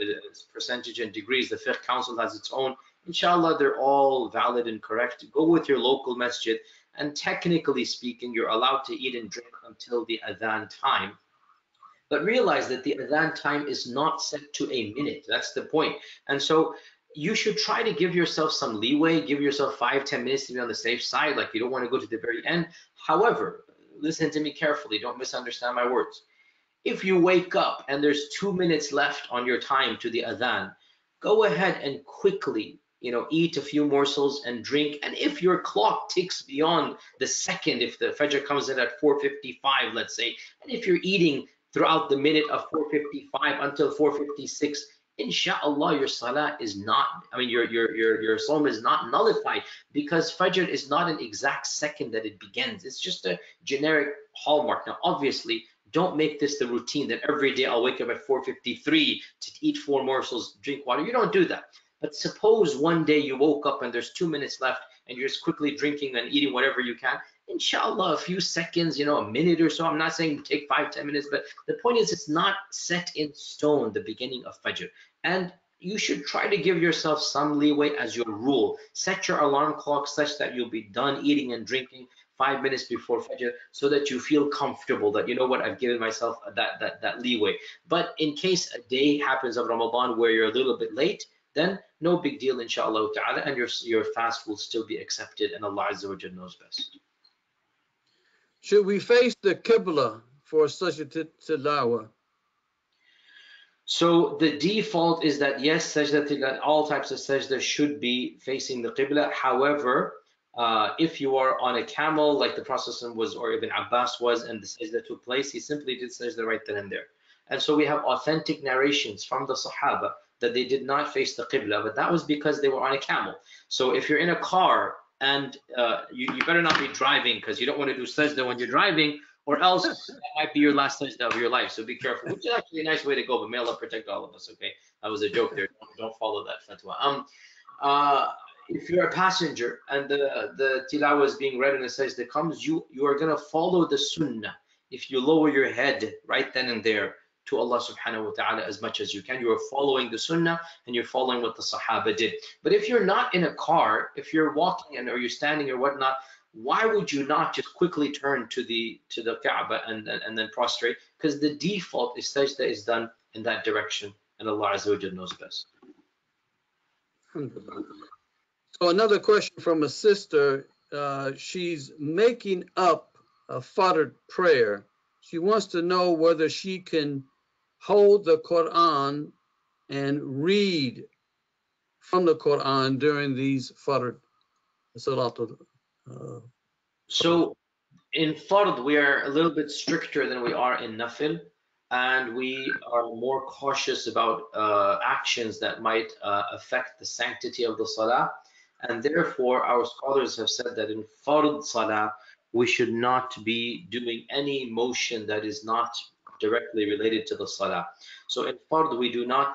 [SPEAKER 2] percentage and degrees, the Fiqh Council has its own. Inshallah, they're all valid and correct. Go with your local masjid, and technically speaking, you're allowed to eat and drink until the adhan time. But realize that the adhan time is not set to a minute. That's the point. And so you should try to give yourself some leeway, give yourself 5-10 minutes to be on the safe side. Like, you don't want to go to the very end. However, listen to me carefully. Don't misunderstand my words. If you wake up and there's 2 minutes left on your time to the adhan, go ahead and quickly, you know, eat a few morsels and drink. And if your clock ticks beyond the second, if the Fajr comes in at 4:55, let's say, and if you're eating throughout the minute of 4:55 until 4:56, inshallah, your salah is not, I mean, your sawm is not nullified, because Fajr is not an exact second that it begins. It's just a generic hallmark. Now, obviously, don't make this the routine that every day I'll wake up at 4:53 to eat 4 morsels, drink water. You don't do that. But suppose one day you woke up and there's 2 minutes left and you're just quickly drinking and eating whatever you can. Inshallah, a few seconds, you know, a minute or so. I'm not saying take 5-10 minutes, but the point is, it's not set in stone, the beginning of Fajr. And you should try to give yourself some leeway as your rule. Set your alarm clock such that you'll be done eating and drinking 5 minutes before Fajr, so that you feel comfortable that, you know what, I've given myself that leeway. But in case a day happens of Ramadan where you're a little bit late, then no big deal, inshallah ta'ala, and your fast will still be accepted, and Allah Azza wa Jalla knows best.
[SPEAKER 1] Should we face the qibla for such a tilawah?
[SPEAKER 2] So the default is that yes, sajda, all types of sajda should be facing the qibla. However, if you are on a camel, like the Prophet was, or Ibn Abbas was, and the sajda took place, he simply did sajda right then and there. And so we have authentic narrations from the Sahaba that they did not face the qibla, but that was because they were on a camel. So if you're in a car, and you better not be driving, because you don't want to do sajda when you're driving, or else that might be your last sajda of your life. So be careful, which is actually a nice way to go, but may Allah protect all of us, okay? That was a joke there. Don't follow that fatwa. If you're a passenger and the tilawah is being read and the sajda comes, you are going to follow the sunnah. If you lower your head right then and there to Allah subhanahu wa ta'ala as much as you can, you are following the sunnah and you're following what the Sahaba did. But if you're not in a car, if you're walking or you're standing or whatnot, why would you not just quickly turn to the Kaaba and then prostrate? Because the default is sajda is done in that direction, and Allah Azza wa Jalla knows best.
[SPEAKER 1] So another question from a sister. She's making up a Fajr prayer. She wants to know whether she can hold the Quran and read from the Quran during these Fajr Salatul.
[SPEAKER 2] So in Fard, we are a little bit stricter than we are in Nafil, and we are more cautious about actions that might affect the sanctity of the Salah. And therefore, our scholars have said that in Fard Salah, we should not be doing any motion that is not directly related to the salah. So in fard, we do not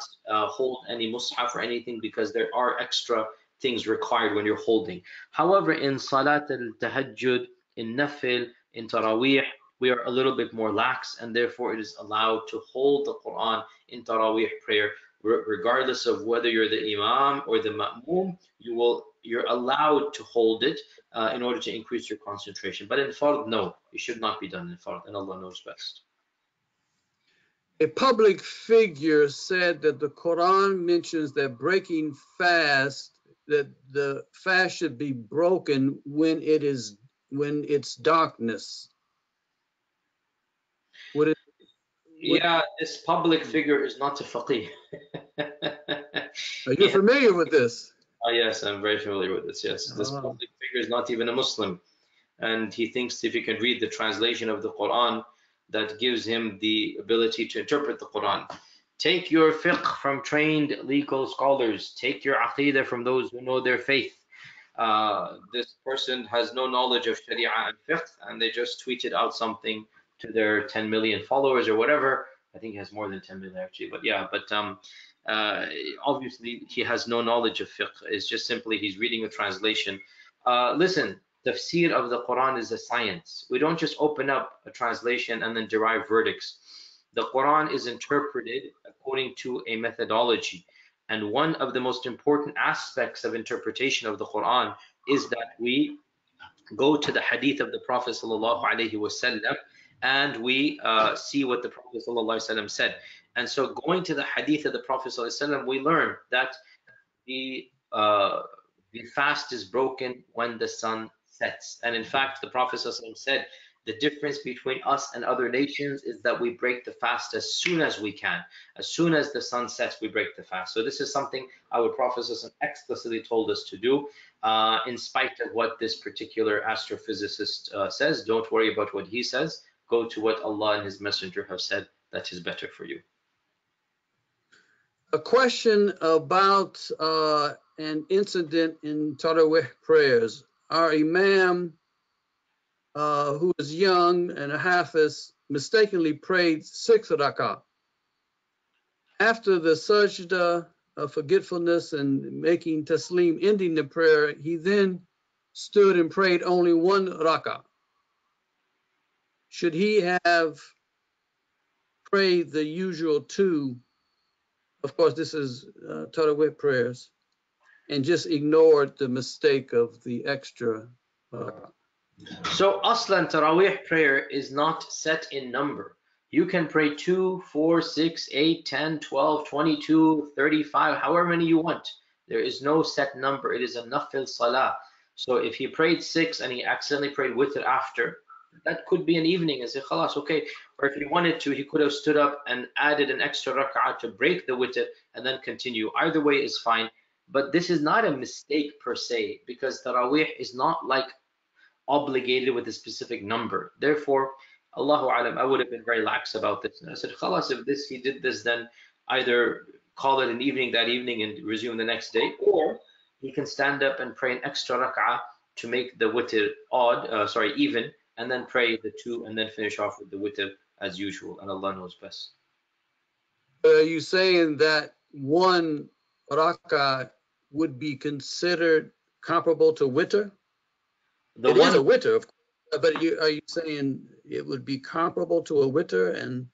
[SPEAKER 2] hold any mushaf or anything because there are extra things required when you're holding. However, in salat al-tahajjud, in nafil, in taraweeh, we are a little bit more lax, and therefore it is allowed to hold the Quran in taraweeh prayer, regardless of whether you're the imam or the ma'mum. You're allowed to hold it in order to increase your concentration. But in fard, no, it should not be done in fard, and Allah knows best.
[SPEAKER 1] A public figure said that the Quran mentions that breaking fast, that the fast should be broken when it's darkness.
[SPEAKER 2] Yeah, this public figure is not a faqih.
[SPEAKER 1] Are you familiar with this?
[SPEAKER 2] Yes, I'm very familiar with this. Yes, this public figure is not even a Muslim, and he thinks if he can read the translation of the Quran, that gives him the ability to interpret the Quran. Take your fiqh from trained legal scholars. Take your aqidah from those who know their faith. This person has no knowledge of Sharia and fiqh, and they just tweeted out something to their 10 million followers or whatever. I think he has more than 10 million actually, but yeah, obviously he has no knowledge of fiqh. It's just simply he's reading a translation. Listen, tafsir of the Quran is a science. We don't just open up a translation and then derive verdicts. The Quran is interpreted according to a methodology. And one of the most important aspects of interpretation of the Quran is that we go to the hadith of the Prophet ﷺ and we see what the Prophet ﷺ said. And so going to the hadith of the Prophet ﷺ, we learn that the fast is broken when the sun sets. And in fact, the Prophet ﷺ said, the difference between us and other nations is that we break the fast as soon as we can. As soon as the sun sets, we break the fast. So this is something our Prophet ﷺ explicitly told us to do, in spite of what this particular astrophysicist says. Don't worry about what he says. Go to what Allah and His Messenger have said. That is better for you.
[SPEAKER 1] A question about an incident in taraweeh prayers. Our imam, who was young and a hafiz, mistakenly prayed 6 rak'ah. After the sajda of forgetfulness and making taslim, ending the prayer, he then stood and prayed only 1 rak'ah. Should he have prayed the usual 2? Of course, this is taraweeh prayers, and just ignored the mistake of the extra.
[SPEAKER 2] So aslan taraweeh prayer is not set in number. You can pray 2, 4, 6, 8, 10, 12, 22, 35, however many you want. There is no set number. It is a nafil salah. So if he prayed 6 and he accidentally prayed witr after, that could be an evening and say, khalas, okay. Or if he wanted to, he could have stood up and added an extra rak'ah to break the witr and then continue. Either way is fine. But this is not a mistake per se, because taraweeh is not like obligated with a specific number. Therefore, Allahu alam, I would have been very lax about this. And I said, khalas, if he did this, then either call it an evening that evening and resume the next day, or he can stand up and pray an extra rak'ah to make the witr even, and then pray the 2 and then finish off with the witr as usual. And Allah knows best.
[SPEAKER 1] Are you saying that 1 rak'ah would be considered comparable to witr? It is a witr, of course, but are you saying it would be comparable to a witr and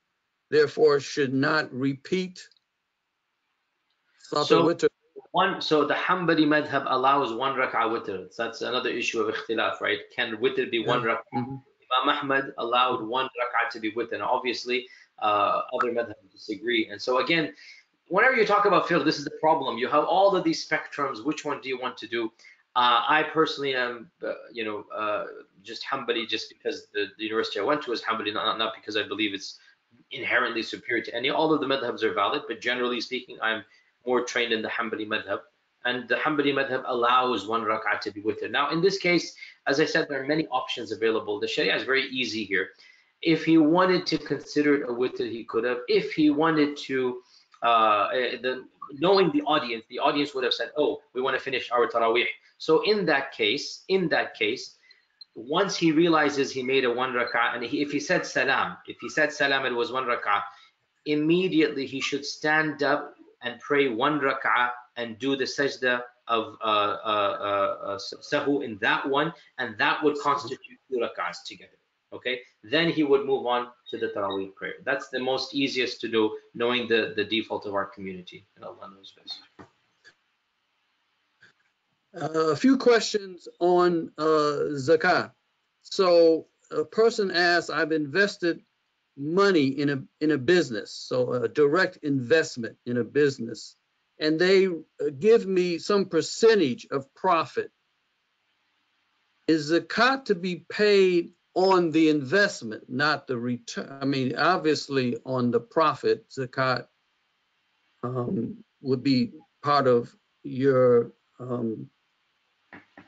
[SPEAKER 1] therefore should not repeat?
[SPEAKER 2] So the Hanbali madhab allows 1 rak'ah witr. That's another issue of ikhtilaf, right? Can witr be 1 rak'ah? Imam Ahmad allowed 1 rak'ah to be witr. Now, obviously, other madhabs disagree. And so again, whenever you talk about fiqh, this is the problem. You have all of these spectrums. Which one do you want to do? I personally am, just Hanbali, just because the university I went to is Hanbali, not because I believe it's inherently superior to any. All of the madhabs are valid, but generally speaking, I'm more trained in the Hanbali madhab. And the Hanbali madhab allows 1 rak'ah to be witr. Now, in this case, as I said, there are many options available. The Sharia is very easy here. If he wanted to consider it a witr, he could have. If he wanted to, knowing the audience would have said, oh, we want to finish our taraweeh. So in that case, once he realizes he made a 1 rak'ah, and if he said salam, it was 1 rak'ah, immediately he should stand up and pray 1 rak'ah and do the sajda of sahu in that one, and that would constitute 2 rak'ahs together. Okay, then he would move on to the taraweeh prayer. That's the most easiest to do, knowing the default of our community, and Allah knows best.
[SPEAKER 1] A few questions on zakah. So a person asks, I've invested money in a business, so a direct investment in a business, and they give me some percentage of profit. Is zakat to be paid on the investment, not the return? I mean, obviously on the profit, zakat would be part of your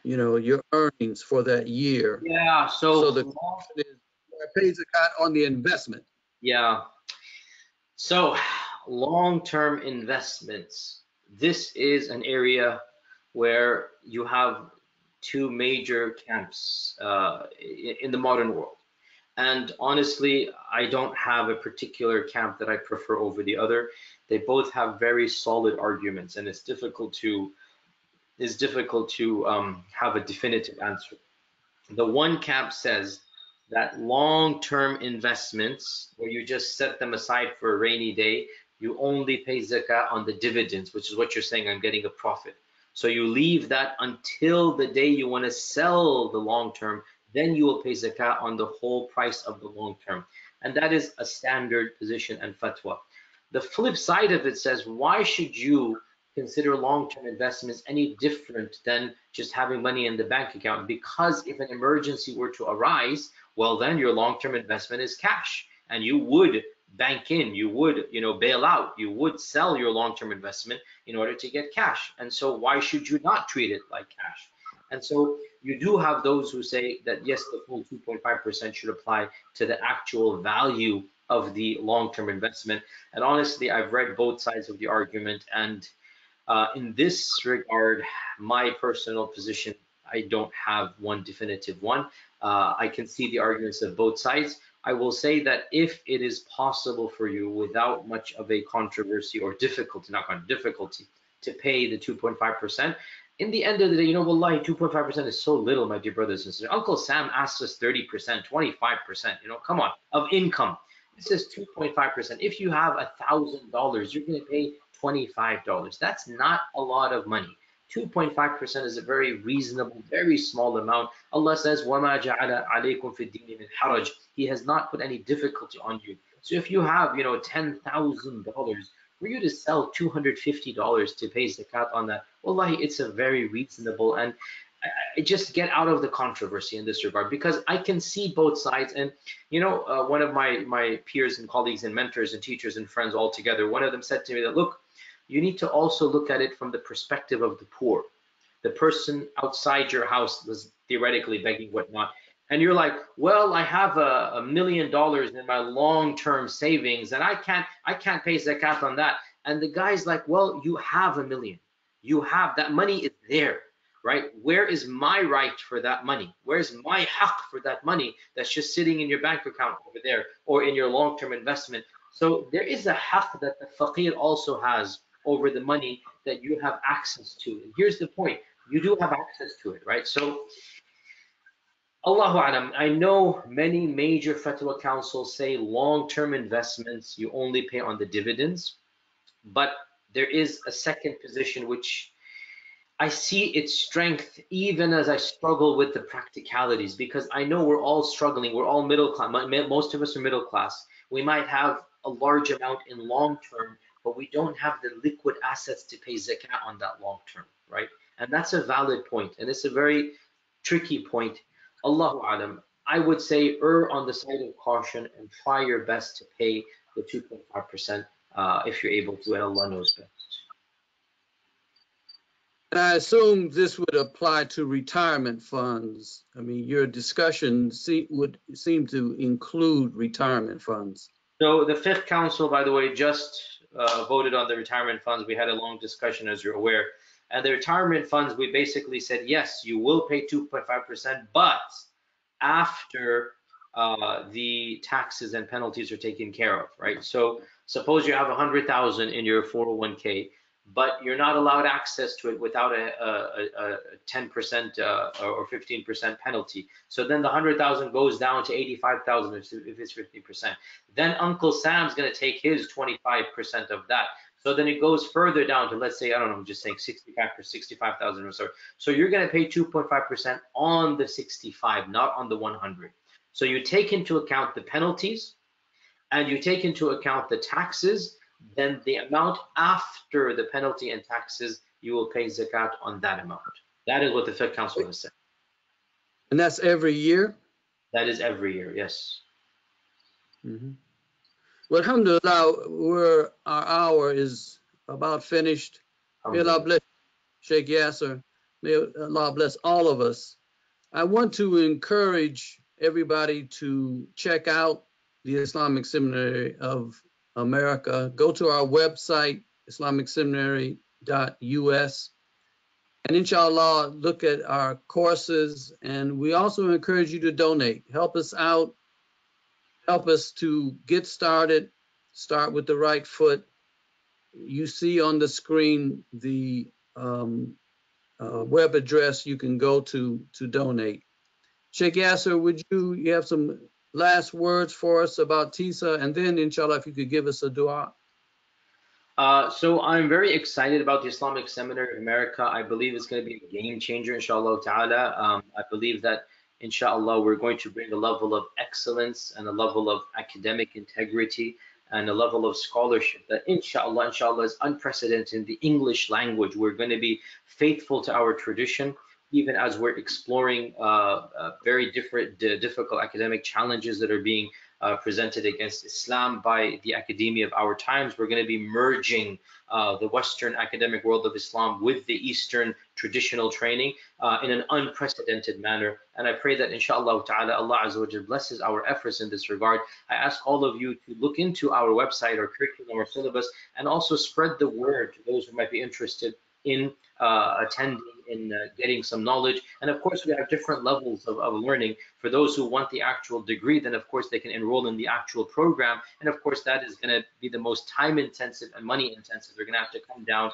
[SPEAKER 1] your earnings for that year.
[SPEAKER 2] Yeah,
[SPEAKER 1] so the question is, I pay zakat on the investment.
[SPEAKER 2] Yeah. So long-term investments. This is an area where you have two major camps in the modern world. And honestly, I don't have a particular camp that I prefer over the other. They both have very solid arguments, and it's difficult to have a definitive answer. The one camp says that long-term investments, where you just set them aside for a rainy day, you only pay zakah on the dividends, which is what you're saying, I'm getting a profit. So you leave that until the day you want to sell the long-term, then you will pay zakah on the whole price of the long-term. And that is a standard position and fatwa. The flip side of it says, why should you consider long-term investments any different than just having money in the bank account? Because if an emergency were to arise, well, then your long-term investment is cash, and you would bank in, you would, bail out, you would sell your long-term investment in order to get cash. And so why should you not treat it like cash? And so you do have those who say that yes, the full 2.5% should apply to the actual value of the long-term investment. And honestly, I've read both sides of the argument, and in this regard, my personal position, I don't have one definitive one. I can see the arguments of both sides. I will say that if it is possible for you without much of a controversy or difficulty, to pay the 2.5%, in the end of the day, wallahi, 2.5% is so little, my dear brothers and sisters. Uncle Sam asked us 30%, 25%, come on, of income. This is 2.5%. If you have $1,000, you're going to pay $25. That's not a lot of money. 2.5% is a very reasonable, very small amount. Allah says, وَمَا جَعَلَ عَلَيْكُمْ فِي الدِّينِ مِنْ حَرَجٍ. He has not put any difficulty on you. So if you have, $10,000, for you to sell $250 to pay zakat on that, wallahi, it's a very reasonable, and I just get out of the controversy in this regard, because I can see both sides. And one of my peers and colleagues and mentors and teachers and friends all together, one of them said to me that, look, you need to also look at it from the perspective of the poor, the person outside your house was theoretically begging, whatnot, and you're like, well, I have $1 million in my long-term savings, and I can't pay zakat on that. And the guy's like, well, you have $1 million, you have that money, is there, right? Where is my right for that money? Where's my haqq for that money that's just sitting in your bank account over there or in your long-term investment? So there is a haqq that the faqir also has over the money that you have access to. And here's the point, you do have access to it, right? So Allahu Alam, I know many major fatwa councils say long-term investments, you only pay on the dividends, but there is a second position which I see its strength even as I struggle with the practicalities, because I know we're all struggling, we're all middle class, most of us are middle class. We might have a large amount in long term, but we don't have the liquid assets to pay zakat on that long term, right? And that's a valid point, and it's a very tricky point. Allahu Alam, I would say err on the side of caution and try your best to pay the 2.5% if you're able to, and Allah knows best.
[SPEAKER 1] And I assume this would apply to retirement funds. I mean, your discussion would seem to include retirement funds.
[SPEAKER 2] So the Fiqh Council, by the way, just voted on the retirement funds. We had a long discussion, as you're aware. And the retirement funds, we basically said, yes, you will pay 2.5%, but after the taxes and penalties are taken care of, right? So suppose you have 100,000 in your 401k, but you're not allowed access to it without a 10% or 15% penalty. So then the 100,000 goes down to 85,000 if it's 15%. Then Uncle Sam's going to take his 25% of that. So then it goes further down to, let's say, I don't know, I'm just saying 65,000 or so. So you're going to pay 2.5% on the 65, not on the 100. So you take into account the penalties and you take into account the taxes, then the amount after the penalty and taxes, you will pay zakat on that amount. That is what the Fiqh Council has said.
[SPEAKER 1] And that's every year?
[SPEAKER 2] That is every year, yes.
[SPEAKER 1] Mm-hmm. Well, alhamdulillah, our hour is about finished. May Allah bless Sheikh Yasir. May Allah bless all of us. I want to encourage everybody to check out the Islamic Seminary of America. Go to our website, islamicseminary.us, and inshallah, look at our courses. And we also encourage you to donate. Help us out. Help us to get started. Start with the right foot. You see on the screen the web address you can go to donate. Sheikh Yasir, would you have some last words for us about TISA? And then, inshallah, if you could give us a dua.
[SPEAKER 2] So I'm very excited about the Islamic Seminary of America. I believe it's going to be a game changer, inshallah ta'ala. I believe that, inshallah, we're going to bring a level of excellence and a level of academic integrity and a level of scholarship that, inshallah, is unprecedented in the English language. We're going to be faithful to our tradition, even as we're exploring very difficult academic challenges that are being presented against Islam by the academia of our times. We're going to be merging the Western academic world of Islam with the Eastern traditional training in an unprecedented manner. And I pray that, inshallah ta'ala, Allah Azza wa Jalla blesses our efforts in this regard. I ask all of you to look into our website, our curriculum, our syllabus, and also spread the word to those who might be interested in attending, in getting some knowledge. And of course, we have different levels of learning. For those who want the actual degree, then of course they can enroll in the actual program. And of course, that is going to be the most time intensive and money intensive. They're going to have to come down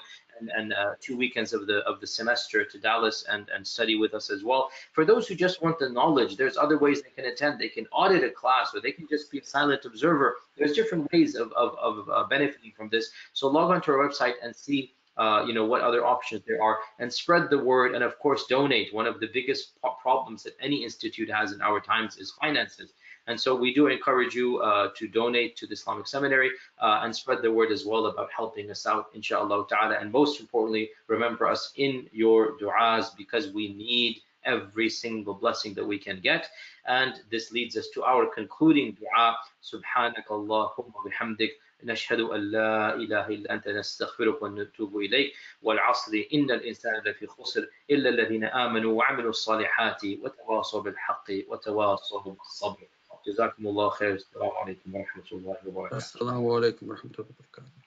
[SPEAKER 2] and 2 weekends of the semester to Dallas and study with us as well. For those who just want the knowledge, there's other ways they can attend. They can audit a class, or they can just be a silent observer. There's different ways of benefiting from this. So log on to our website and see what other options there are, and spread the word, and of course donate. One of the biggest problems that any institute has in our times is finances, and so we do encourage you to donate to the Islamic Seminary and spread the word as well about helping us out, inshallah ta'ala. And most importantly, remember us in your du'as, because we need every single blessing that we can get. And this leads us to our concluding dua. Subhanakallahumma bihamdik, نشهد أن لا إله إلا أنت نستغفرك ونتوب إليك والعصر إن الإنسان لفي خسر إلا الذين آمنوا وعملوا الصالحات وتواصوا بالحق وتواصوا بالصبر. جزاكم الله خير. السلام عليكم ورحمة الله وبركاته.
[SPEAKER 1] السلام عليكم ورحمة الله وبركاته.